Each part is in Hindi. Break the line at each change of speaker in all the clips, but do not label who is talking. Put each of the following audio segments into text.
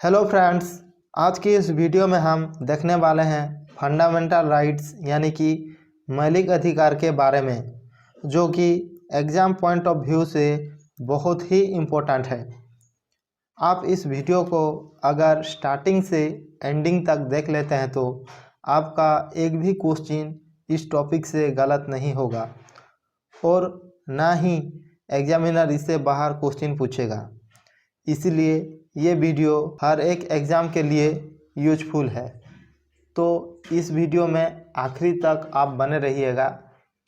हेलो फ्रेंड्स, आज की इस वीडियो में हम देखने वाले हैं फंडामेंटल राइट्स यानी कि मौलिक अधिकार के बारे में, जो कि एग्ज़ाम पॉइंट ऑफ व्यू से बहुत ही इम्पोर्टेंट है। आप इस वीडियो को अगर स्टार्टिंग से एंडिंग तक देख लेते हैं तो आपका एक भी क्वेश्चन इस टॉपिक से गलत नहीं होगा और ना ही एग्जामिनर इससे बाहर क्वेश्चन पूछेगा। इसलिए ये वीडियो हर एक एग्ज़ाम के लिए यूजफुल है, तो इस वीडियो में आखिरी तक आप बने रहिएगा,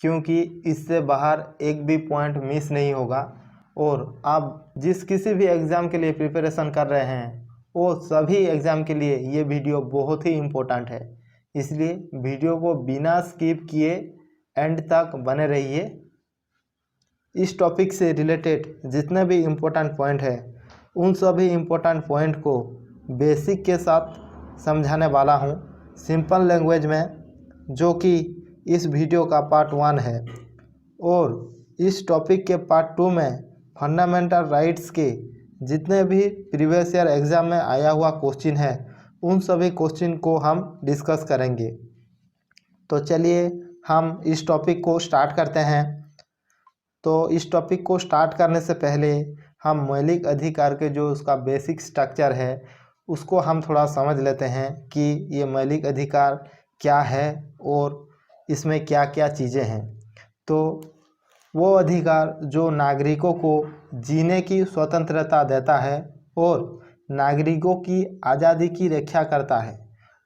क्योंकि इससे बाहर एक भी पॉइंट मिस नहीं होगा। और आप जिस किसी भी एग्ज़ाम के लिए प्रिपरेशन कर रहे हैं वो सभी एग्ज़ाम के लिए ये वीडियो बहुत ही इम्पोर्टेंट है। इसलिए वीडियो को बिना स्किप किए एंड तक बने रहिए। इस टॉपिक से रिलेटेड जितने भी इम्पोर्टेंट पॉइंट है उन सभी इम्पोर्टेंट पॉइंट को बेसिक के साथ समझाने वाला हूँ सिंपल लैंग्वेज में, जो कि इस वीडियो का पार्ट 1 है। और इस टॉपिक के पार्ट 2 में फंडामेंटल राइट्स के जितने भी प्रीवियस ईयर एग्ज़ाम में आया हुआ क्वेश्चन है उन सभी क्वेश्चन को हम डिस्कस करेंगे। तो चलिए हम इस टॉपिक को स्टार्ट करते हैं। तो इस टॉपिक को स्टार्ट करने से पहले हम मौलिक अधिकार के जो उसका बेसिक स्ट्रक्चर है उसको हम थोड़ा समझ लेते हैं कि ये मौलिक अधिकार क्या है और इसमें क्या क्या चीज़ें हैं। तो वो अधिकार जो नागरिकों को जीने की स्वतंत्रता देता है और नागरिकों की आज़ादी की रक्षा करता है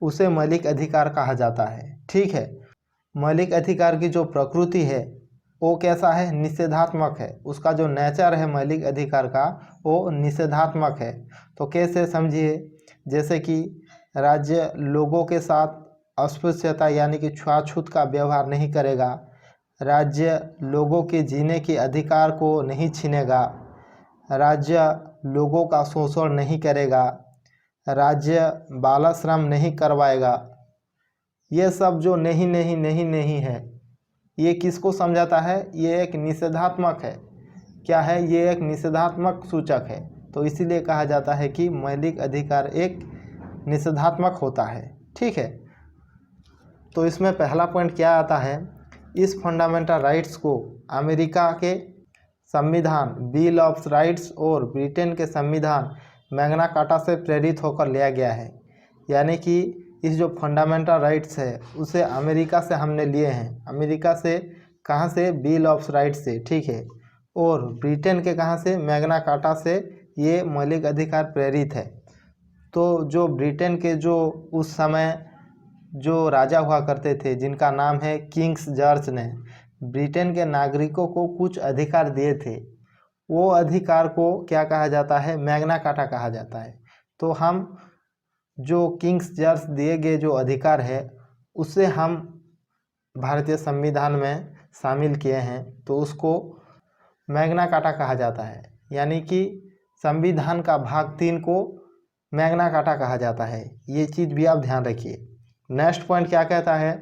उसे मौलिक अधिकार कहा जाता है। ठीक है, मौलिक अधिकार की जो प्रकृति है वो कैसा है, निषेधात्मक है। उसका जो नेचर है मौलिक अधिकार का वो निषेधात्मक है। तो कैसे समझिए, जैसे कि राज्य लोगों के साथ अस्पृश्यता यानी कि छुआछूत का व्यवहार नहीं करेगा, राज्य लोगों के जीने के अधिकार को नहीं छीनेगा, राज्य लोगों का शोषण नहीं करेगा, राज्य बाल श्रम नहीं करवाएगा। ये सब जो नहीं नहीं नहीं नहीं है ये किसको समझाता है, ये एक निषेधात्मक है। क्या है, ये एक निषेधात्मक सूचक है। तो इसीलिए कहा जाता है कि मौलिक अधिकार एक निषेधात्मक होता है। ठीक है, तो इसमें पहला पॉइंट क्या आता है, इस फंडामेंटल राइट्स को अमेरिका के संविधान बिल ऑफ राइट्स और ब्रिटेन के संविधान मैग्ना कार्टा से प्रेरित होकर लिया गया है। यानी कि इस जो फंडामेंटल राइट्स है उसे अमेरिका से हमने लिए हैं। अमेरिका से कहाँ से, बिल ऑफ राइट्स से। ठीक है, और ब्रिटेन के कहाँ से, मैग्ना कार्टा से ये मौलिक अधिकार प्रेरित है। तो जो ब्रिटेन के जो उस समय जो राजा हुआ करते थे जिनका नाम है किंग्स जॉर्ज ने ब्रिटेन के नागरिकों को कुछ अधिकार दिए थे। वो अधिकार को क्या कहा जाता है, मैग्ना कार्टा कहा जाता है। तो हम जो किंग्स जॉर्ज दिए गए जो अधिकार है उसे हम भारतीय संविधान में शामिल किए हैं, तो उसको मैग्ना कार्टा कहा जाता है। यानी कि संविधान का भाग 3 को मैग्ना कार्टा कहा जाता है। ये चीज़ भी आप ध्यान रखिए। नेक्स्ट पॉइंट क्या कहता है,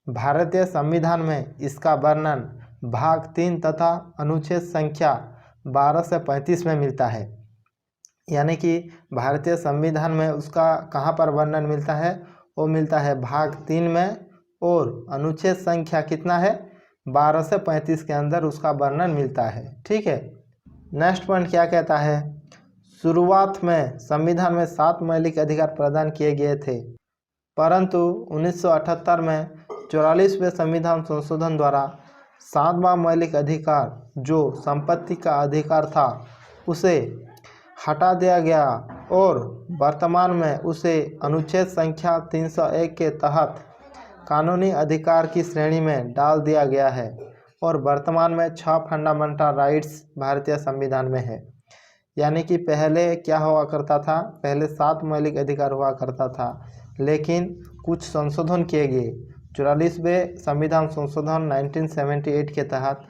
भारतीय संविधान में इसका वर्णन भाग 3 तथा अनुच्छेद संख्या 12 से 35 में मिलता है। यानी कि भारतीय संविधान में उसका कहाँ पर वर्णन मिलता है, वो मिलता है भाग 3 में, और अनुच्छेद संख्या कितना है, 12 से 35 के अंदर उसका वर्णन मिलता है। ठीक है, नेक्स्ट पॉइंट क्या कहता है, शुरुआत में संविधान में 7 मौलिक अधिकार प्रदान किए गए थे, परंतु 1978 में 44वें संविधान संशोधन द्वारा 7वां मौलिक अधिकार जो संपत्ति का अधिकार था उसे हटा दिया गया और वर्तमान में उसे अनुच्छेद संख्या 301 के तहत कानूनी अधिकार की श्रेणी में डाल दिया गया है। और वर्तमान में 6 फंडामेंटल राइट्स भारतीय संविधान में है। यानी कि पहले क्या हुआ करता था, पहले 7 मौलिक अधिकार हुआ करता था, लेकिन कुछ संशोधन किए गए। 44वें संविधान संशोधन 1978 के तहत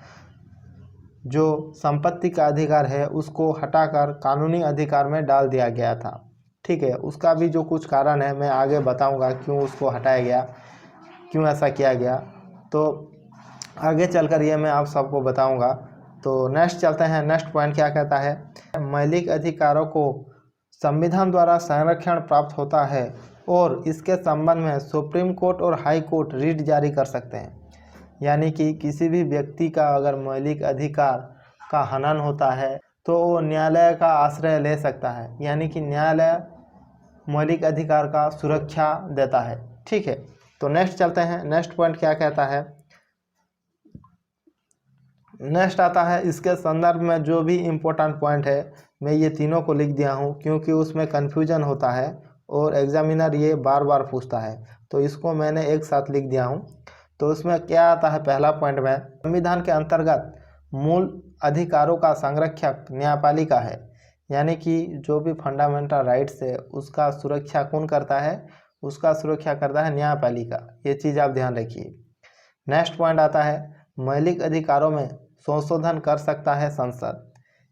जो संपत्ति का अधिकार है उसको हटाकर कानूनी अधिकार में डाल दिया गया था। ठीक है, उसका भी जो कुछ कारण है मैं आगे बताऊंगा क्यों उसको हटाया गया, क्यों ऐसा किया गया, तो आगे चलकर ये मैं आप सबको बताऊंगा। तो नेक्स्ट चलते हैं। नेक्स्ट पॉइंट क्या कहता है, मौलिक अधिकारों को संविधान द्वारा संरक्षण प्राप्त होता है और इसके संबंध में सुप्रीम कोर्ट और हाई कोर्ट रिट जारी कर सकते हैं। यानी कि किसी भी व्यक्ति का अगर मौलिक अधिकार का हनन होता है तो वो न्यायालय का आश्रय ले सकता है, यानी कि न्यायालय मौलिक अधिकार का सुरक्षा देता है। ठीक है, तो नेक्स्ट चलते हैं। नेक्स्ट पॉइंट क्या कहता है। नेक्स्ट आता है, इसके संदर्भ में जो भी इम्पोर्टेंट पॉइंट है मैं ये तीनों को लिख दिया हूँ क्योंकि उसमें कन्फ्यूजन होता है और एग्जामिनर ये बार बार पूछता है, तो इसको मैंने एक साथ लिख दिया हूँ। तो उसमें क्या आता है, पहला पॉइंट में संविधान के अंतर्गत मूल अधिकारों का संरक्षक न्यायपालिका है, यानी कि जो भी फंडामेंटल राइट्स है उसका सुरक्षा कौन करता है, उसका सुरक्षा करता है न्यायपालिका। ये चीज़ आप ध्यान रखिए। नेक्स्ट पॉइंट आता है, मौलिक अधिकारों में संशोधन कर सकता है संसद,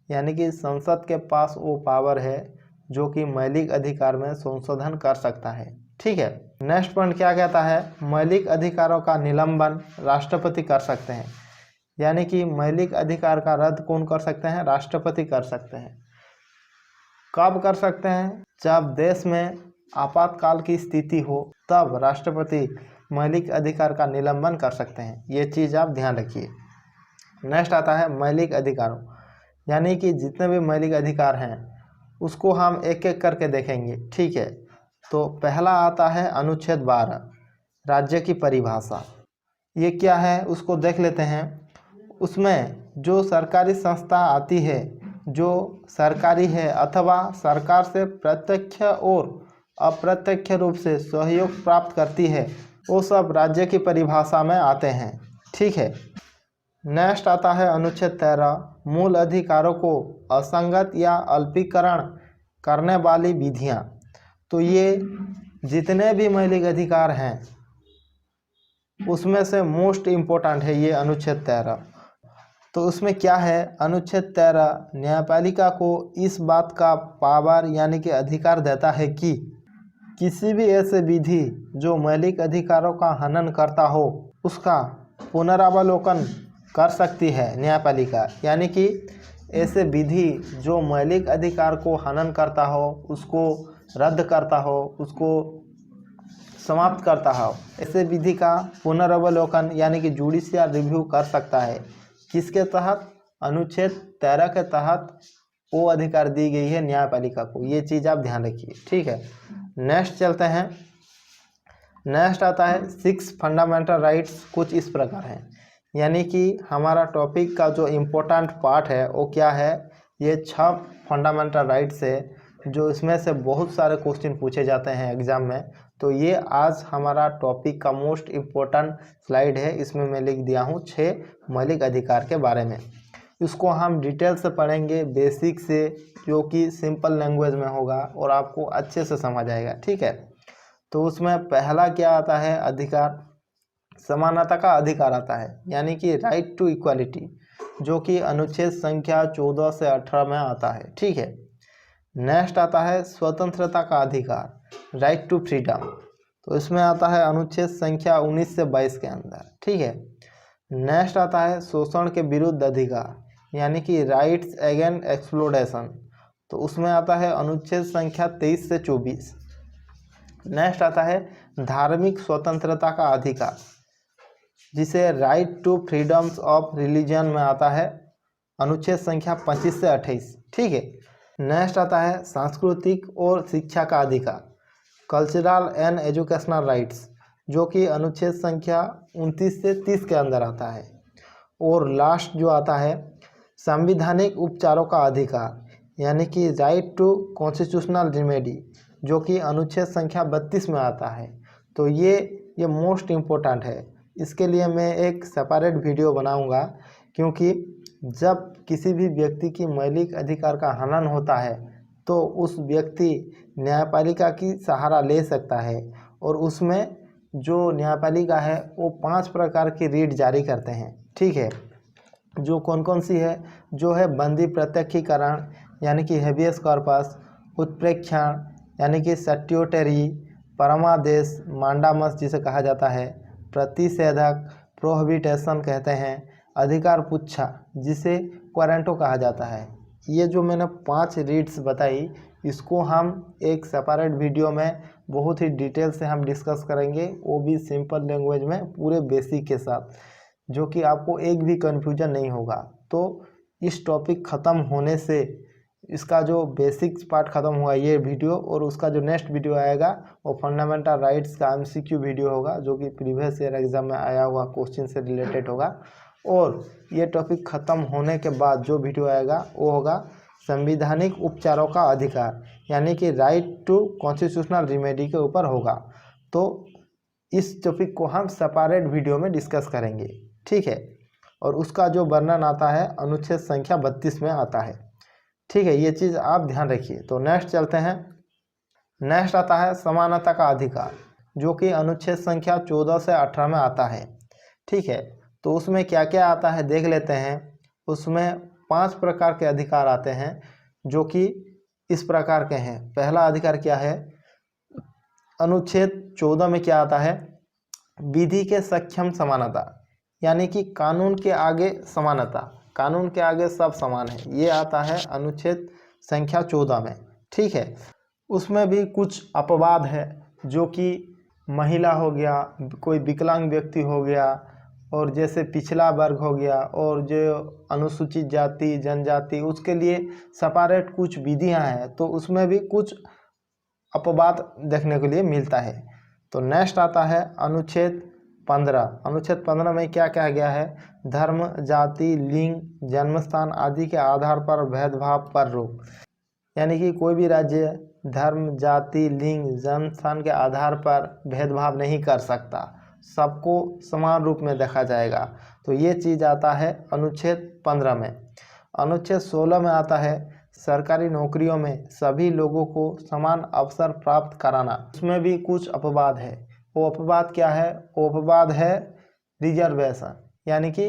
यानी कि संसद के पास वो पावर है जो कि मौलिक अधिकार में संशोधन कर सकता है। ठीक है, नेक्स्ट पॉइंट क्या कहता है, मौलिक अधिकारों का निलंबन राष्ट्रपति कर सकते हैं, यानी कि मौलिक अधिकार का रद्द कौन कर सकते हैं, राष्ट्रपति कर सकते हैं। कब कर सकते हैं, जब देश में आपातकाल की स्थिति हो तब राष्ट्रपति मौलिक अधिकार का निलंबन कर सकते हैं। ये चीज़ आप ध्यान रखिए। नेक्स्ट आता है मौलिक अधिकारों, यानी कि जितने भी मौलिक अधिकार हैं उसको हम एक एक करके देखेंगे। ठीक है, तो पहला आता है अनुच्छेद 12, राज्य की परिभाषा। ये क्या है उसको देख लेते हैं। उसमें जो सरकारी संस्था आती है जो सरकारी है अथवा सरकार से प्रत्यक्ष और अप्रत्यक्ष रूप से सहयोग प्राप्त करती है वो सब राज्य की परिभाषा में आते हैं। ठीक है, नेक्स्ट आता है अनुच्छेद 13, मूल अधिकारों को असंगत या अल्पीकरण करने वाली विधियां। तो ये जितने भी मौलिक अधिकार हैं उसमें से मोस्ट इम्पोर्टेंट है ये अनुच्छेद 13। तो उसमें क्या है, अनुच्छेद 13 न्यायपालिका को इस बात का पावर यानी कि अधिकार देता है कि किसी भी ऐसे विधि जो मौलिक अधिकारों का हनन करता हो उसका पुनरावलोकन कर सकती है न्यायपालिका, यानी कि ऐसे विधि जो मौलिक अधिकार को हनन करता हो, उसको रद्द करता हो, उसको समाप्त करता हो, ऐसे विधि का पुनरावलोकन यानी कि जुडिशियल रिव्यू कर सकता है। किसके तहत, अनुच्छेद 13 के तहत वो अधिकार दी गई है न्यायपालिका को। ये चीज़ आप ध्यान रखिए। ठीक है, नेक्स्ट चलते हैं। नेक्स्ट आता है 6 फंडामेंटल राइट्स कुछ इस प्रकार हैं, यानी कि हमारा टॉपिक का जो इम्पोर्टेंट पार्ट है वो क्या है, ये 6 फंडामेंटल राइट्स है जो इसमें से बहुत सारे क्वेश्चन पूछे जाते हैं एग्जाम में। तो ये आज हमारा टॉपिक का मोस्ट इम्पोर्टेंट स्लाइड है। इसमें मैं लिख दिया हूँ 6 मौलिक अधिकार के बारे में। इसको हम डिटेल से पढ़ेंगे बेसिक से, जो कि सिंपल लैंग्वेज में होगा और आपको अच्छे से समझ आएगा। ठीक है, तो उसमें पहला क्या आता है, अधिकार समानता का अधिकार आता है, यानी कि राइट टू इक्वालिटी, जो कि अनुच्छेद संख्या 14 से 18 में आता है। ठीक है, नेक्स्ट आता है स्वतंत्रता का अधिकार, राइट टू फ्रीडम, तो इसमें आता है अनुच्छेद संख्या 19 से 22 के अंदर। ठीक है, नेक्स्ट आता है शोषण के विरुद्ध अधिकार, यानी कि राइट्स अगेंस्ट एक्सप्लॉयटेशन, तो उसमें आता है अनुच्छेद संख्या 23 से 24। नेक्स्ट आता है धार्मिक स्वतंत्रता का अधिकार, जिसे right to freedoms of religion में आता है, अनुच्छेद संख्या 25 से 28। ठीक है, नेक्स्ट आता है सांस्कृतिक और शिक्षा का अधिकार, कल्चरल एंड एजुकेशनल राइट्स, जो कि अनुच्छेद संख्या 29 से 30 के अंदर आता है। और लास्ट जो आता है संवैधानिक उपचारों का अधिकार, यानी कि राइट टू कॉन्स्टिट्यूशनल रेमेडी, जो कि अनुच्छेद संख्या 32 में आता है। तो ये मोस्ट इम्पोर्टेंट है। इसके लिए मैं एक सेपरेट वीडियो बनाऊंगा, क्योंकि जब किसी भी व्यक्ति की मौलिक अधिकार का हनन होता है तो उस व्यक्ति न्यायपालिका की सहारा ले सकता है, और उसमें जो न्यायपालिका है वो 5 प्रकार की रीट जारी करते हैं। ठीक है, जो कौन कौन सी है, जो है बंदी प्रत्यक्षीकरण यानी कि हेबियस कॉर्पस, उत्प्रेक्षण यानी कि स्टैट्यूटरी, परमादेश मांडामस जिसे कहा जाता है, प्रतिषेधक प्रोहिबिटेशन कहते हैं, अधिकार पुच्छा जिसे क्वारंटो कहा जाता है। ये जो मैंने 5 रीट्स बताई इसको हम एक सेपरेट वीडियो में बहुत ही डिटेल से हम डिस्कस करेंगे, वो भी सिंपल लैंग्वेज में पूरे बेसिक के साथ, जो कि आपको एक भी कन्फ्यूजन नहीं होगा। तो इस टॉपिक ख़त्म होने से इसका जो बेसिक पार्ट ख़त्म हुआ ये वीडियो, और उसका जो नेक्स्ट वीडियो आएगा वो फंडामेंटल राइट्स का एमसीक्यू वीडियो होगा, जो कि प्रीवियस ईयर एग्जाम में आया हुआ क्वेश्चन से रिलेटेड होगा। और ये टॉपिक ख़त्म होने के बाद जो वीडियो आएगा वो होगा संवैधानिक उपचारों का अधिकार, यानी कि राइट टू कॉन्स्टिट्यूशनल रिमेडी के ऊपर होगा। तो इस टॉपिक को हम सेपरेट वीडियो में डिस्कस करेंगे, ठीक है। और उसका जो वर्णन आता है अनुच्छेद संख्या 32 में आता है, ठीक है। ये चीज़ आप ध्यान रखिए। तो नेक्स्ट चलते हैं। नेक्स्ट आता है समानता का अधिकार, जो कि अनुच्छेद संख्या 14 से 18 में आता है, ठीक है। तो उसमें क्या क्या आता है देख लेते हैं। उसमें 5 प्रकार के अधिकार आते हैं, जो कि इस प्रकार के हैं। पहला अधिकार क्या है, अनुच्छेद 14 में क्या आता है, विधि के सक्षम समानता, यानी कि कानून के आगे समानता, कानून के आगे सब समान है, ये आता है अनुच्छेद संख्या 14 में, ठीक है। उसमें भी कुछ अपवाद है, जो कि महिला हो गया, कोई विकलांग व्यक्ति हो गया, और जैसे पिछड़ा वर्ग हो गया, और जो अनुसूचित जाति जनजाति, उसके लिए सेपरेट कुछ विधियां हैं, तो उसमें भी कुछ अपवाद देखने के लिए मिलता है। तो नेक्स्ट आता है अनुच्छेद 15। अनुच्छेद 15 में क्या कहा गया है, धर्म जाति लिंग जन्मस्थान आदि के आधार पर भेदभाव पर रोक, यानी कि कोई भी राज्य धर्म जाति लिंग जन्मस्थान के आधार पर भेदभाव नहीं कर सकता, सबको समान रूप में देखा जाएगा। तो ये चीज़ आता है अनुच्छेद 15 में। अनुच्छेद 16 में आता है सरकारी नौकरियों में सभी लोगों को समान अवसर प्राप्त कराना। उसमें भी कुछ अपवाद है। वो अपवाद क्या है, वो अपवाद है रिजर्वेशन, यानी कि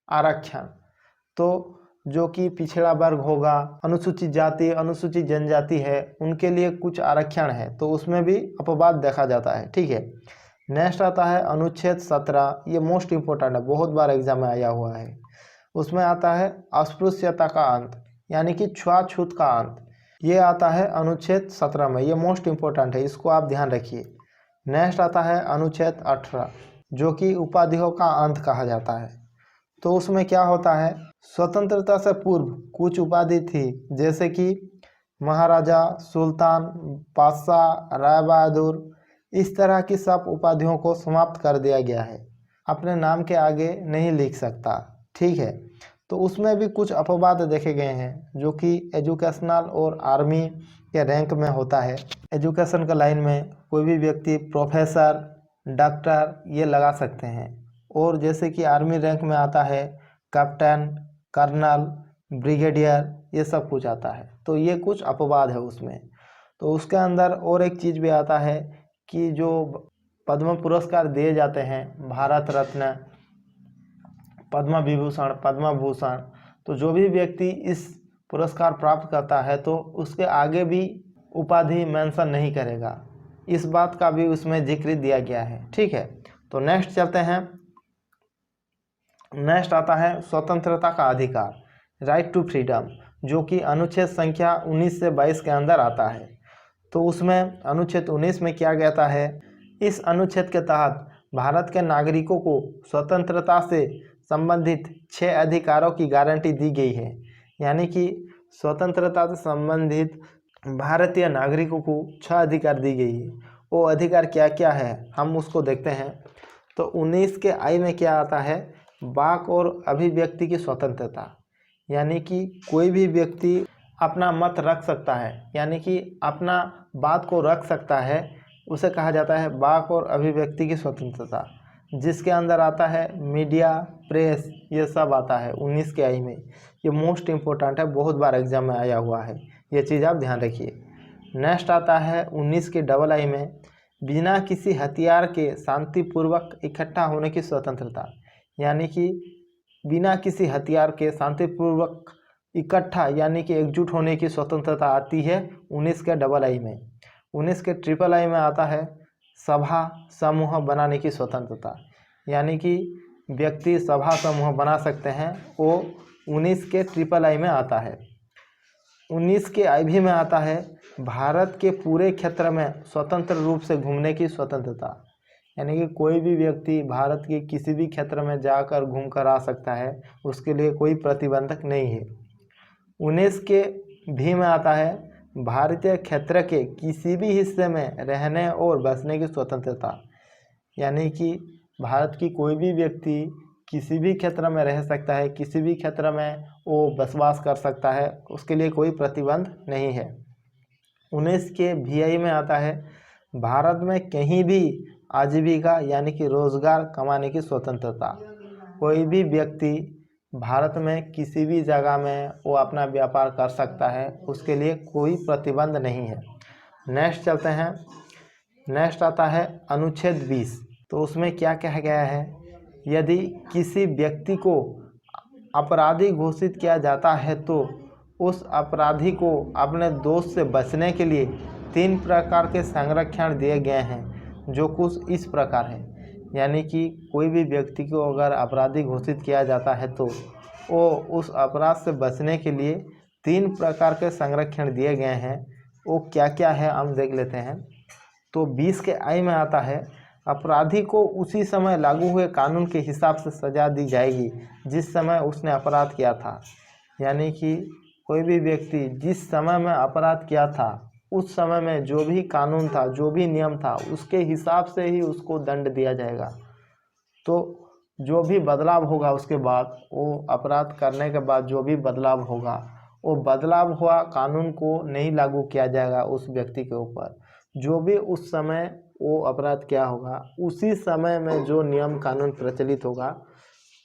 आरक्षण। तो जो कि पिछड़ा वर्ग होगा, अनुसूचित जाति अनुसूचित जनजाति है, उनके लिए कुछ आरक्षण है, तो उसमें भी अपवाद देखा जाता है, ठीक है। नेक्स्ट आता है अनुच्छेद 17। ये मोस्ट इम्पोर्टेंट है, बहुत बार एग्जाम में आया हुआ है। उसमें आता है अस्पृश्यता का अंत, यानी कि छुआछूत का अंत, ये आता है अनुच्छेद 17 में। ये मोस्ट इम्पोर्टेंट है, इसको आप ध्यान रखिए। नेक्स्ट आता है अनुच्छेद 18, जो कि उपाधियों का अंत कहा जाता है। तो उसमें क्या होता है, स्वतंत्रता से पूर्व कुछ उपाधि थी, जैसे कि महाराजा, सुल्तान, बादशाह, राय बहादुर, इस तरह की सब उपाधियों को समाप्त कर दिया गया है, अपने नाम के आगे नहीं लिख सकता, ठीक है। तो उसमें भी कुछ अपवाद देखे गए हैं, जो कि एजुकेशनल और आर्मी के रैंक में होता है। एजुकेशन का लाइन में कोई भी व्यक्ति प्रोफेसर डॉक्टर ये लगा सकते हैं, और जैसे कि आर्मी रैंक में आता है कैप्टन कर्नल ब्रिगेडियर, ये सब कुछ आता है। तो ये कुछ अपवाद है उसमें। तो उसके अंदर और एक चीज़ भी आता है कि जो पद्म पुरस्कार दिए जाते हैं, भारत रत्न, पद्म विभूषण, पद्म भूषण, तो जो भी व्यक्ति इस पुरस्कार प्राप्त करता है तो उसके आगे भी उपाधि मेंशन नहीं करेगा, इस बात का भी उसमें जिक्र दिया गया है, ठीक है। तो नेक्स्ट चलते हैं। नेक्स्ट आता है स्वतंत्रता का अधिकार, राइट टू फ्रीडम, जो कि अनुच्छेद संख्या 19 से 22 के अंदर आता है। तो उसमें अनुच्छेद 19 में क्या कहता है, इस अनुच्छेद के तहत भारत के नागरिकों को स्वतंत्रता से संबंधित 6 अधिकारों की गारंटी दी गई है, यानी कि स्वतंत्रता से संबंधित भारतीय नागरिकों को 6 अधिकार दी गई है। वो अधिकार क्या क्या है हम उसको देखते हैं। तो 19 के आई में क्या आता है, वाक और अभिव्यक्ति की स्वतंत्रता, यानी कि कोई भी व्यक्ति अपना मत रख सकता है, यानी कि अपना बात को रख सकता है, उसे कहा जाता है वाक और अभिव्यक्ति की स्वतंत्रता, जिसके अंदर आता है मीडिया प्रेस, ये सब आता है 19 के आई में। ये मोस्ट इम्पोर्टेंट है, बहुत बार एग्जाम में आया हुआ है, ये चीज़ आप ध्यान रखिए। नेक्स्ट आता है 19 के डबल आई में, बिना किसी हथियार के शांतिपूर्वक इकट्ठा होने की स्वतंत्रता, यानी कि बिना किसी हथियार के शांतिपूर्वक इकट्ठा यानी कि एकजुट होने की स्वतंत्रता आती है 19 के डबल आई में। 19 के ट्रिपल आई में आता है सभा समूह बनाने की स्वतंत्रता, यानी कि व्यक्ति सभा समूह बना सकते हैं, वो 19 के ट्रिपल आई में आता है। 19 के IV में आता है भारत के पूरे क्षेत्र में स्वतंत्र रूप से घूमने की स्वतंत्रता, यानी कि कोई भी व्यक्ति भारत के किसी भी क्षेत्र में जाकर घूम कर आ सकता है, उसके लिए कोई प्रतिबंधक नहीं है। 19 के V में आता है भारतीय क्षेत्र के किसी भी हिस्से में रहने और बसने की स्वतंत्रता, यानी कि भारत की कोई भी व्यक्ति किसी भी क्षेत्र में रह सकता है, किसी भी क्षेत्र में वो बसवास कर सकता है, उसके लिए कोई प्रतिबंध नहीं है। 19 के VI में आता है भारत में कहीं भी आजीविका यानी कि रोजगार कमाने की स्वतंत्रता, कोई भी व्यक्ति भारत में किसी भी जगह में वो अपना व्यापार कर सकता है, उसके लिए कोई प्रतिबंध नहीं है। नेक्स्ट चलते हैं। नेक्स्ट आता है अनुच्छेद 20। तो उसमें क्या कहा गया है, यदि किसी व्यक्ति को अपराधी घोषित किया जाता है तो उस अपराधी को अपने दोष से बचने के लिए 3 प्रकार के संरक्षण दिए गए हैं, जो कुछ इस प्रकार है। यानी कि कोई भी व्यक्ति को अगर अपराधी घोषित किया जाता है तो वो उस अपराध से बचने के लिए 3 प्रकार के संरक्षण दिए गए हैं। वो क्या क्या है हम देख लेते हैं। तो 20 के I में आता है अपराधी को उसी समय लागू हुए कानून के हिसाब से सजा दी जाएगी जिस समय उसने अपराध किया था, यानी कि कोई भी व्यक्ति जिस समय में अपराध किया था उस समय में जो भी कानून था, जो भी नियम था, उसके हिसाब से ही उसको दंड दिया जाएगा। तो जो भी बदलाव होगा उसके बाद, वो अपराध करने के बाद जो भी बदलाव होगा, वो बदलाव हुआ कानून को नहीं लागू किया जाएगा उस व्यक्ति के ऊपर। जो भी उस समय वो अपराध किया होगा, उसी समय में जो नियम कानून प्रचलित होगा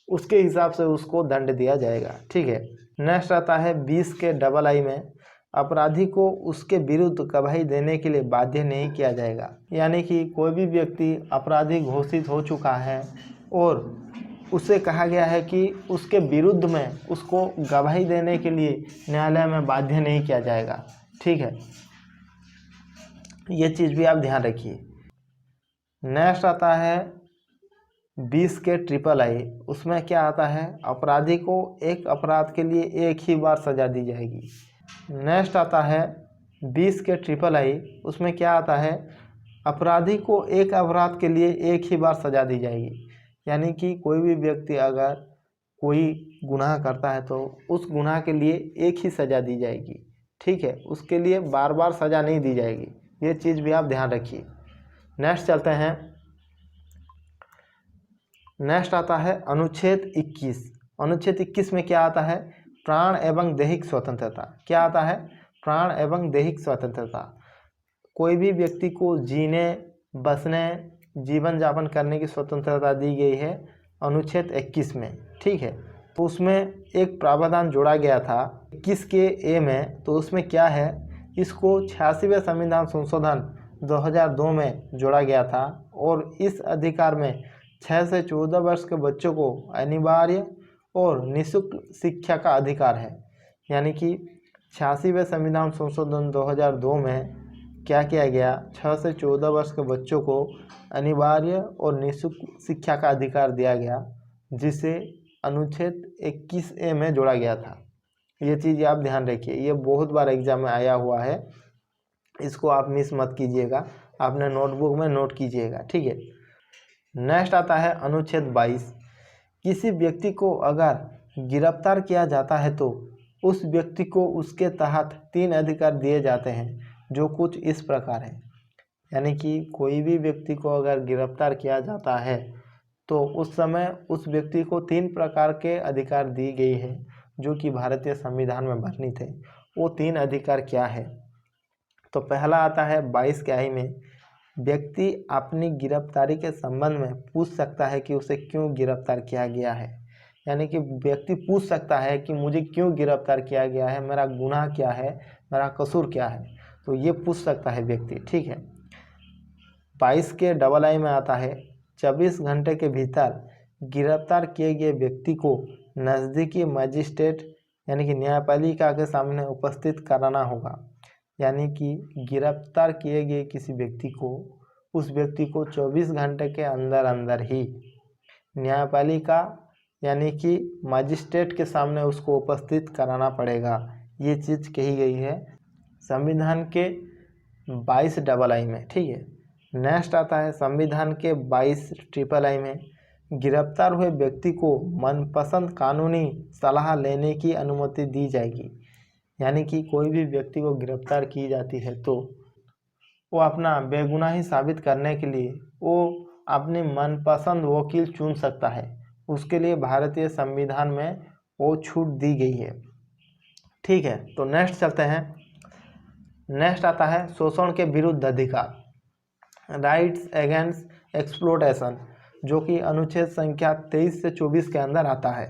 उसके हिसाब से उसको दंड दिया जाएगा। ठीक है। नेक्स्ट आता है 20 के II में अपराधी को उसके विरुद्ध गवाही देने के लिए बाध्य नहीं किया जाएगा, यानी कि कोई भी व्यक्ति अपराधी घोषित हो चुका है और उससे कहा गया है कि उसके विरुद्ध में उसको गवाही देने के लिए न्यायालय में बाध्य नहीं किया जाएगा। ठीक है, ये चीज़ भी आप ध्यान रखिए। नेक्स्ट आता है 20 के III। उसमें क्या आता है, अपराधी को एक अपराध के लिए एक ही बार सजा दी जाएगी। नेक्स्ट आता है 20 के III। उसमें क्या आता है, अपराधी को एक अपराध के लिए एक ही बार सजा दी जाएगी, यानी कि कोई भी व्यक्ति अगर कोई गुनाह करता है तो उस गुनाह के लिए एक ही सज़ा दी जाएगी। ठीक है, उसके लिए बार बार सज़ा नहीं दी जाएगी। ये चीज़ भी आप ध्यान रखिए। नेक्स्ट चलते हैं। नेक्स्ट आता है अनुच्छेद 21। अनुच्छेद 21 में क्या आता है, प्राण एवं दैहिक स्वतंत्रता। क्या आता है, प्राण एवं दैहिक स्वतंत्रता। कोई भी व्यक्ति को जीने, बसने, जीवन यापन करने की स्वतंत्रता दी गई है अनुच्छेद 21 में। ठीक है, तो उसमें एक प्रावधान जोड़ा गया था 21 के A में। तो उसमें क्या है, इसको 86वें संविधान संशोधन 2002 में जोड़ा गया था और इस अधिकार में 6 से 14 वर्ष के बच्चों को अनिवार्य और निःशुल्क शिक्षा का अधिकार है। यानी कि 86वें संविधान संशोधन 2002 में क्या किया गया, 6 से 14 वर्ष के बच्चों को अनिवार्य और निःशुल्क शिक्षा का अधिकार दिया गया, जिसे अनुच्छेद 21A में जोड़ा गया था। ये चीज़ आप ध्यान रखिए, ये बहुत बार एग्जाम में आया हुआ है, इसको आप मिस मत कीजिएगा, आपने नोटबुक में नोट कीजिएगा। ठीक है। नेक्स्ट आता है अनुच्छेद 22। किसी व्यक्ति को अगर गिरफ्तार किया जाता है तो उस व्यक्ति को उसके तहत 3 अधिकार दिए जाते हैं, जो कुछ इस प्रकार है। यानी कि कोई भी व्यक्ति को अगर गिरफ्तार किया जाता है तो उस समय उस व्यक्ति को 3 प्रकार के अधिकार दी गई है, जो कि भारतीय संविधान में वर्णित है। वो 3 अधिकार क्या है, तो पहला आता है 22 के I में, व्यक्ति अपनी गिरफ्तारी के संबंध में पूछ सकता है कि उसे क्यों गिरफ्तार किया गया है। यानी कि व्यक्ति पूछ सकता है कि मुझे क्यों गिरफ्तार किया गया है, मेरा गुनाह क्या है, मेरा कसूर क्या है, तो ये पूछ सकता है व्यक्ति। ठीक है। 22 के II में आता है 24 घंटे के भीतर गिरफ्तार किए गए व्यक्ति को नज़दीकी मजिस्ट्रेट यानी कि न्यायपालिका के सामने उपस्थित कराना होगा। यानी कि गिरफ्तार किए गए किसी व्यक्ति को, उस व्यक्ति को 24 घंटे के अंदर अंदर ही न्यायपालिका यानी कि मजिस्ट्रेट के सामने उसको उपस्थित कराना पड़ेगा। ये चीज़ कही गई है संविधान के 22 में। ठीक है, नेक्स्ट आता है संविधान के 22 में गिरफ्तार हुए व्यक्ति को मनपसंद कानूनी सलाह लेने की अनुमति दी जाएगी। यानी कि कोई भी व्यक्ति को गिरफ्तार की जाती है तो वो अपना बेगुनाही साबित करने के लिए वो अपनी मनपसंद वकील चुन सकता है। उसके लिए भारतीय संविधान में वो छूट दी गई है। ठीक है, तो नेक्स्ट चलते हैं। नेक्स्ट आता है शोषण के विरुद्ध अधिकार, राइट्स अगेंस्ट एक्सप्लोटेशन, जो कि अनुच्छेद संख्या 23 से 24 के अंदर आता है।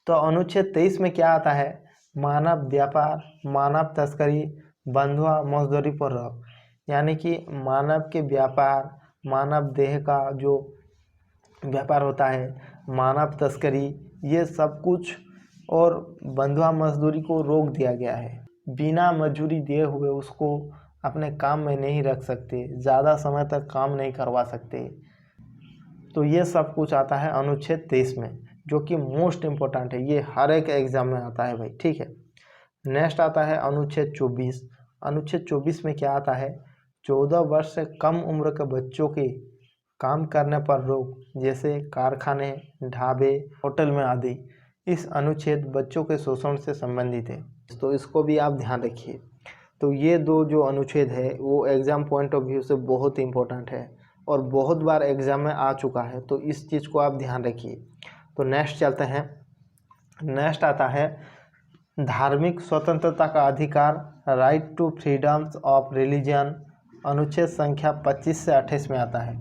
तो अनुच्छेद 23 में क्या आता है? मानव व्यापार, मानव तस्करी, बंधुआ मजदूरी पर रोक। यानी कि मानव के व्यापार, मानव देह का जो व्यापार होता है, मानव तस्करी, ये सब कुछ और बंधुआ मजदूरी को रोक दिया गया है। बिना मजदूरी दिए हुए उसको अपने काम में नहीं रख सकते, ज़्यादा समय तक काम नहीं करवा सकते। तो ये सब कुछ आता है अनुच्छेद 23 में, जो कि मोस्ट इम्पोर्टेंट है। ये हर एक एग्जाम में आता है भाई। ठीक है, नेक्स्ट आता है अनुच्छेद 24। अनुच्छेद 24 में क्या आता है? 14 वर्ष से कम उम्र के बच्चों के काम करने पर रोक, जैसे कारखाने, ढाबे, होटल में आदि। इस अनुच्छेद बच्चों के शोषण से संबंधित है, तो इसको भी आप ध्यान रखिए। तो ये दो जो अनुच्छेद है वो एग्ज़ाम पॉइंट ऑफ व्यू से बहुत इंपॉर्टेंट है और बहुत बार एग्ज़ाम में आ चुका है, तो इस चीज़ को आप ध्यान रखिए। तो नेक्स्ट चलते हैं। नेक्स्ट आता है धार्मिक स्वतंत्रता का अधिकार, right to freedoms of religion, अनुच्छेद संख्या 25 से 28 में आता है।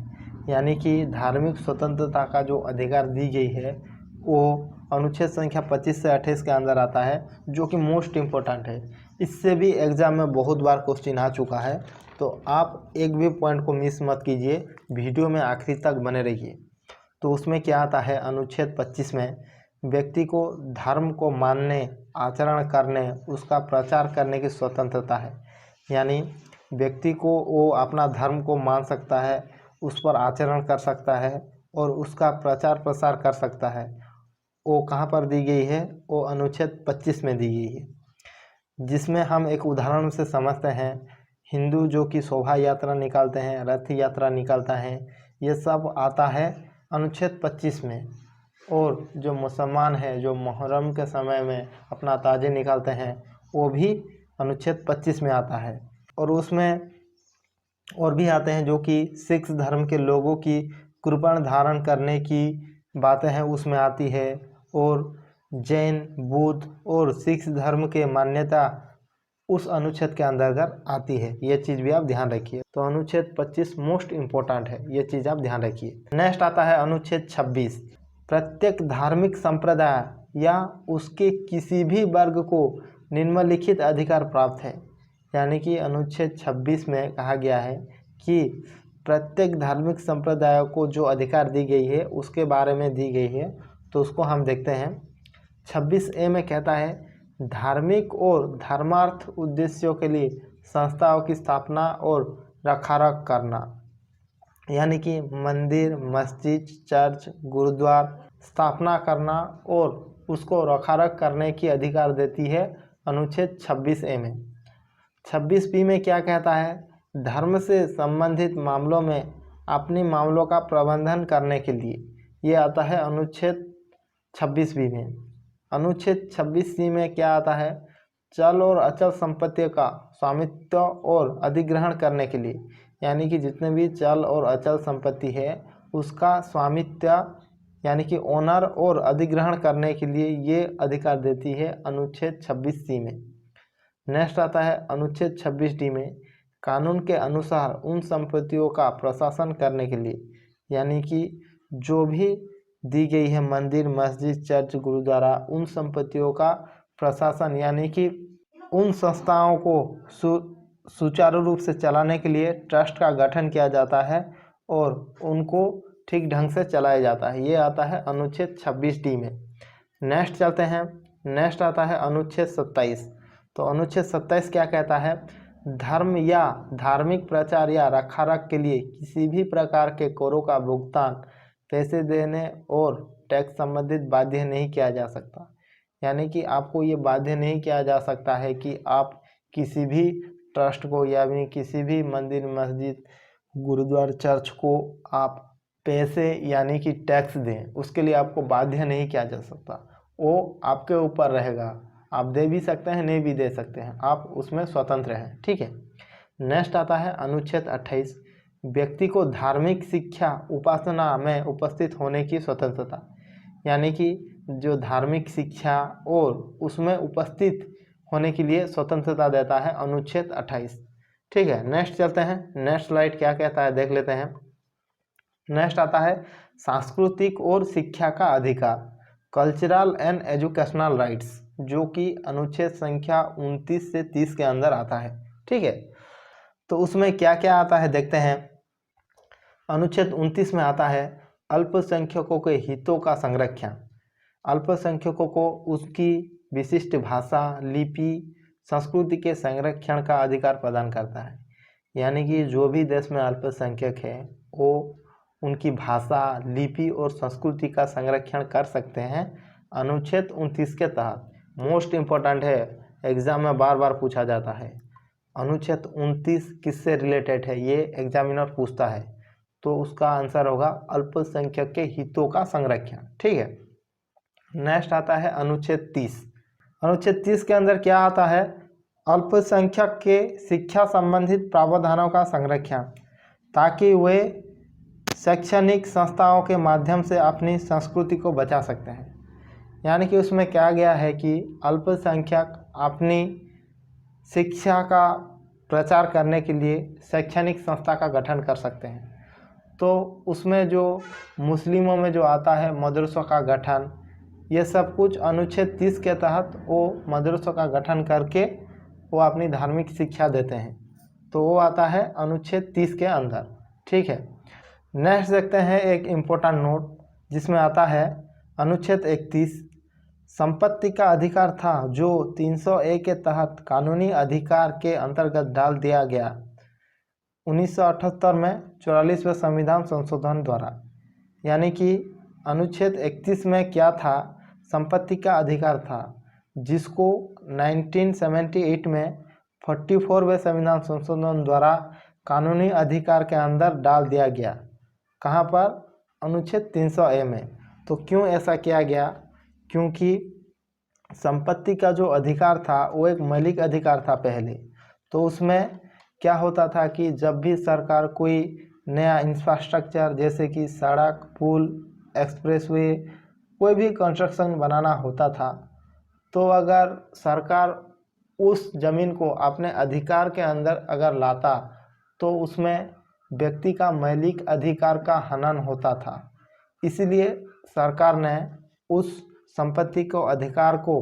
यानी कि धार्मिक स्वतंत्रता का जो अधिकार दी गई है वो अनुच्छेद संख्या 25 से 28 के अंदर आता है, जो कि मोस्ट इम्पोर्टेंट है। इससे भी एग्ज़ाम में बहुत बार क्वेश्चन आ चुका है, तो आप एक भी पॉइंट को मिस मत कीजिए, वीडियो में आखिरी तक बने रहिए। तो उसमें क्या आता है? अनुच्छेद 25 में व्यक्ति को धर्म को मानने, आचरण करने, उसका प्रचार करने की स्वतंत्रता है। यानी व्यक्ति को वो अपना धर्म को मान सकता है, उस पर आचरण कर सकता है और उसका प्रचार प्रसार कर सकता है। वो कहाँ पर दी गई है? वो अनुच्छेद 25 में दी गई है, जिसमें हम एक उदाहरण से समझते हैं। हिंदू जो कि शोभा यात्रा निकालते हैं, रथ यात्रा निकालता है, ये सब आता है अनुच्छेद 25 में। और जो मुसलमान है जो मुहर्रम के समय में अपना ताज़े निकालते हैं, वो भी अनुच्छेद 25 में आता है। और उसमें और भी आते हैं जो कि सिख धर्म के लोगों की कृपाण धारण करने की बातें हैं, उसमें आती है। और जैन, बुद्ध और सिख धर्म के मान्यता उस अनुच्छेद के अंतर्गत आती है। ये चीज़ भी आप ध्यान रखिए। तो अनुच्छेद 25 मोस्ट इम्पोर्टेंट है, ये चीज़ आप ध्यान रखिए। नेक्स्ट आता है अनुच्छेद 26। प्रत्येक धार्मिक संप्रदाय या उसके किसी भी वर्ग को निम्नलिखित अधिकार प्राप्त है। यानी कि अनुच्छेद 26 में कहा गया है कि प्रत्येक धार्मिक संप्रदायों को जो अधिकार दी गई है उसके बारे में दी गई है। तो उसको हम देखते हैं। 26A में कहता है धार्मिक और धर्मार्थ उद्देश्यों के लिए संस्थाओं की स्थापना और रखरखाव करना। यानी कि मंदिर, मस्जिद, चर्च, गुरुद्वार स्थापना करना और उसको रखरखाव करने की अधिकार देती है अनुच्छेद 26A में। 26B में क्या कहता है? धर्म से संबंधित मामलों में अपने मामलों का प्रबंधन करने के लिए, ये आता है अनुच्छेद 26B में। अनुच्छेद 26C में क्या आता है? चल और अचल संपत्तियों का स्वामित्व और अधिग्रहण करने के लिए। यानी कि जितने भी चल और अचल संपत्ति है उसका स्वामित्व यानी कि ओनर और अधिग्रहण करने के लिए ये अधिकार देती है अनुच्छेद 26C में। नेक्स्ट आता है अनुच्छेद 26D में कानून के अनुसार उन संपत्तियों का प्रशासन करने के लिए। यानी कि जो भी दी गई है मंदिर, मस्जिद, चर्च, गुरुद्वारा, उन संपत्तियों का प्रशासन यानी कि उन संस्थाओं को सुचारू रूप से चलाने के लिए ट्रस्ट का गठन किया जाता है और उनको ठीक ढंग से चलाया जाता है। ये आता है अनुच्छेद 26D में। नेक्स्ट चलते हैं। नेक्स्ट आता है अनुच्छेद 27। तो अनुच्छेद 27 क्या कहता है? धर्म या धार्मिक प्रचार या रखरखाव के लिए किसी भी प्रकार के करों का भुगतान पैसे देने और टैक्स संबंधित बाध्य नहीं किया जा सकता। यानी कि आपको ये बाध्य नहीं किया जा सकता है कि आप किसी भी ट्रस्ट को या भी किसी भी मंदिर, मस्जिद, गुरुद्वारा, चर्च को आप पैसे यानी कि टैक्स दें, उसके लिए आपको बाध्य नहीं किया जा सकता। वो आपके ऊपर रहेगा, आप दे भी सकते हैं, नहीं भी दे सकते हैं, आप उसमें स्वतंत्र हैं। ठीक है। नेक्स्ट आता है अनुच्छेद 28, व्यक्ति को धार्मिक शिक्षा उपासना में उपस्थित होने की स्वतंत्रता। यानी कि जो धार्मिक शिक्षा और उसमें उपस्थित होने के लिए स्वतंत्रता देता है अनुच्छेद 28। ठीक है। नेक्स्ट चलते हैं, नेक्स्ट स्लाइड क्या कहता है देख लेते हैं। नेक्स्ट आता है सांस्कृतिक और शिक्षा का अधिकार, कल्चरल एंड एजुकेशनल राइट्स, जो कि अनुच्छेद संख्या 29 से 30 के अंदर आता है। ठीक है। तो उसमें क्या क्या आता है देखते हैं। अनुच्छेद 29 में आता है अल्पसंख्यकों के हितों का संरक्षण। अल्पसंख्यकों को उसकी विशिष्ट भाषा, लिपि, संस्कृति के संरक्षण का अधिकार प्रदान करता है। यानी कि जो भी देश में अल्पसंख्यक है वो उनकी भाषा, लिपि और संस्कृति का संरक्षण कर सकते हैं अनुच्छेद 29 के तहत। मोस्ट इम्पोर्टेंट है, एग्जाम में बार बार पूछा जाता है अनुच्छेद 29 किससे रिलेटेड है, ये एग्जामिनर पूछता है, तो उसका आंसर होगा अल्पसंख्यक के हितों का संरक्षण। ठीक है। नेक्स्ट आता है अनुच्छेद 30। अनुच्छेद 30 के अंदर क्या आता है, अल्पसंख्यक के शिक्षा संबंधित प्रावधानों का संरक्षण, ताकि वे शैक्षणिक संस्थाओं के माध्यम से अपनी संस्कृति को बचा सकते हैं। यानी कि उसमें क्या गया है कि अल्पसंख्यक अपनी शिक्षा का प्रचार करने के लिए शैक्षणिक संस्था का गठन कर सकते हैं। तो उसमें जो मुस्लिमों में जो आता है मदरसों का गठन, ये सब कुछ अनुच्छेद 30 के तहत वो मदरसों का गठन करके वो अपनी धार्मिक शिक्षा देते हैं। तो वो आता है अनुच्छेद 30 के अंदर। ठीक है। नेक्स्ट देखते हैं एक इम्पोर्टेंट नोट, जिसमें आता है अनुच्छेद 31, संपत्ति का अधिकार था जो 301 के तहत कानूनी अधिकार के अंतर्गत डाल दिया गया 1978 में 44वें संविधान संशोधन द्वारा। यानी कि अनुच्छेद 31 में क्या था, संपत्ति का अधिकार था, जिसको 1978 में 44वें संविधान संशोधन द्वारा कानूनी अधिकार के अंदर डाल दिया गया। कहाँ पर, अनुच्छेद 300A में। तो क्यों ऐसा किया गया, क्योंकि संपत्ति का जो अधिकार था वो एक मौलिक अधिकार था पहले। तो उसमें क्या होता था कि जब भी सरकार कोई नया इंफ्रास्ट्रक्चर जैसे कि सड़क, पुल, एक्सप्रेसवे, कोई भी कंस्ट्रक्शन बनाना होता था, तो अगर सरकार उस ज़मीन को अपने अधिकार के अंदर अगर लाता तो उसमें व्यक्ति का मौलिक अधिकार का हनन होता था। इसलिए सरकार ने उस संपत्ति को अधिकार को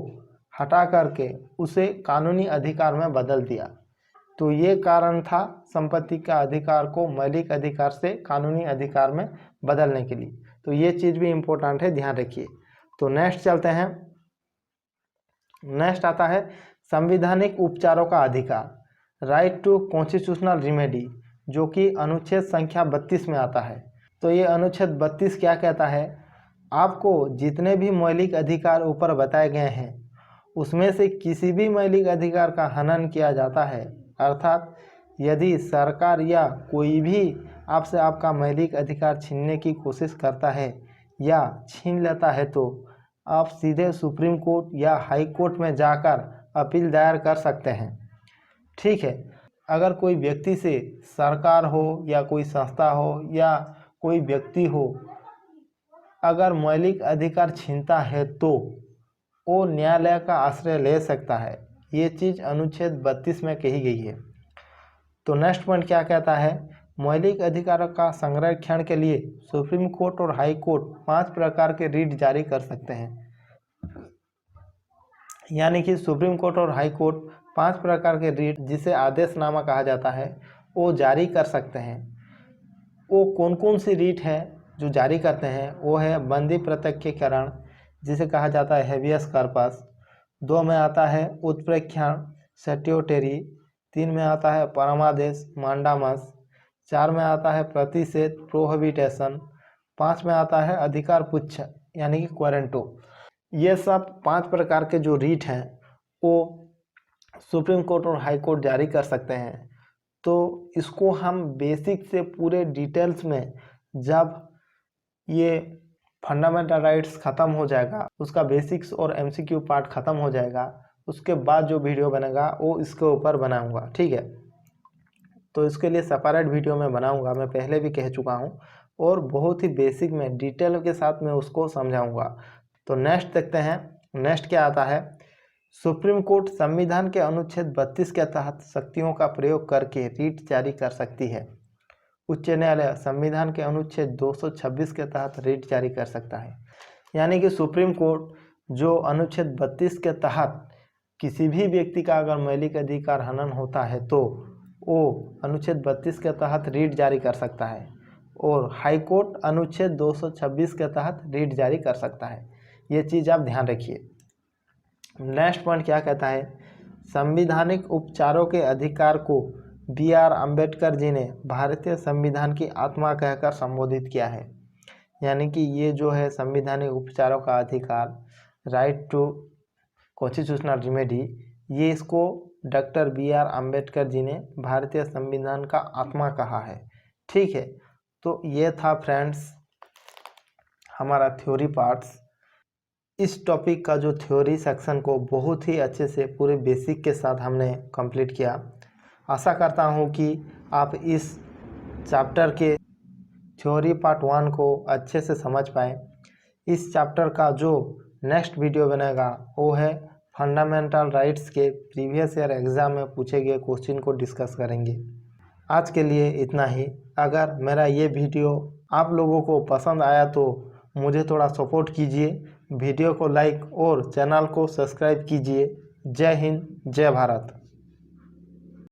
हटा करके उसे कानूनी अधिकार में बदल दिया। तो ये कारण था संपत्ति का अधिकार को मौलिक अधिकार से कानूनी अधिकार में बदलने के लिए। तो ये चीज़ भी इम्पोर्टेंट है, ध्यान रखिए। तो नेक्स्ट चलते हैं। नेक्स्ट आता है संवैधानिक उपचारों का अधिकार, राइट टू कॉन्स्टिट्यूशनल रिमेडी, जो कि अनुच्छेद संख्या 32 में आता है। तो ये अनुच्छेद 32 क्या कहता है, आपको जितने भी मौलिक अधिकार ऊपर बताए गए हैं उसमें से किसी भी मौलिक अधिकार का हनन किया जाता है, अर्थात यदि सरकार या कोई भी आपसे आपका मौलिक अधिकार छीनने की कोशिश करता है या छीन लेता है, तो आप सीधे सुप्रीम कोर्ट या हाई कोर्ट में जाकर अपील दायर कर सकते हैं। ठीक है। अगर कोई व्यक्ति से सरकार हो या कोई संस्था हो या कोई व्यक्ति हो अगर मौलिक अधिकार छीनता है तो वो न्यायालय का आश्रय ले सकता है। ये चीज़ अनुच्छेद 32 में कही गई है। तो नेक्स्ट पॉइंट क्या कहता है, मौलिक अधिकारों का संरक्षण के लिए सुप्रीम कोर्ट और हाई कोर्ट 5 प्रकार के रीट जारी कर सकते हैं। यानी कि सुप्रीम कोर्ट और हाई कोर्ट 5 प्रकार के रीट, जिसे आदेशनामा कहा जाता है, वो जारी कर सकते हैं। वो कौन कौन सी रीट है जो जारी करते हैं, वो है बंदी प्रत्यक्षीकरण, जिसे कहा जाता है हेबियस कॉर्पस। 2 में आता है उत्प्रेक्षण सेट्योटेरी। 3 में आता है परमादेश मांडामस। 4 में आता है प्रतिषेध प्रोहिबिटेशन। 5 में आता है अधिकार पुच्छ यानी कि क्वारंटो। ये सब 5 प्रकार के जो रीट हैं वो सुप्रीम कोर्ट और हाई कोर्ट जारी कर सकते हैं। तो इसको हम बेसिक से पूरे डिटेल्स में, जब ये फंडामेंटल राइट्स ख़त्म हो जाएगा, उसका बेसिक्स और एमसीक्यू पार्ट ख़त्म हो जाएगा, उसके बाद जो वीडियो बनेगा वो इसके ऊपर बनाऊंगा, ठीक है। तो इसके लिए सेपरेट वीडियो मैं बनाऊंगा, मैं पहले भी कह चुका हूँ, और बहुत ही बेसिक में डिटेल के साथ मैं उसको समझाऊंगा। तो नेक्स्ट देखते हैं, नेक्स्ट क्या आता है। सुप्रीम कोर्ट संविधान के अनुच्छेद 32 के तहत शक्तियों का प्रयोग करके रीट जारी कर सकती है। उच्च न्यायालय संविधान के अनुच्छेद 226 के तहत रीट जारी कर सकता है। यानी कि सुप्रीम कोर्ट जो अनुच्छेद 32 के तहत किसी भी व्यक्ति का अगर मौलिक अधिकार हनन होता है तो वो अनुच्छेद 32 के तहत रीट जारी कर सकता है, और हाई कोर्ट अनुच्छेद 226 के तहत रीट जारी कर सकता है। ये चीज़ आप ध्यान रखिए। नेक्स्ट पॉइंट क्या कहता है, संवैधानिक उपचारों के अधिकार को BR अम्बेडकर जी ने भारतीय संविधान की आत्मा कहकर संबोधित किया है। यानी कि ये जो है संवैधानिक उपचारों का अधिकार, राइट टू कॉन्स्टिट्यूशनल रेमेडी, ये इसको डॉक्टर BR अम्बेडकर जी ने भारतीय संविधान का आत्मा कहा है, ठीक है। तो ये था फ्रेंड्स हमारा थ्योरी पार्ट्स। इस टॉपिक का जो थ्योरी सेक्शन को बहुत ही अच्छे से पूरे बेसिक के साथ हमने कंप्लीट किया। आशा करता हूँ कि आप इस चैप्टर के थ्योरी पार्ट 1 को अच्छे से समझ पाए। इस चैप्टर का जो नेक्स्ट वीडियो बनेगा वो है फंडामेंटल राइट्स के प्रीवियस ईयर एग्ज़ाम में पूछे गए क्वेश्चन को डिस्कस करेंगे। आज के लिए इतना ही। अगर मेरा ये वीडियो आप लोगों को पसंद आया तो मुझे थोड़ा सपोर्ट कीजिए, वीडियो को लाइक और चैनल को सब्सक्राइब कीजिए। जय हिंद, जय भारत।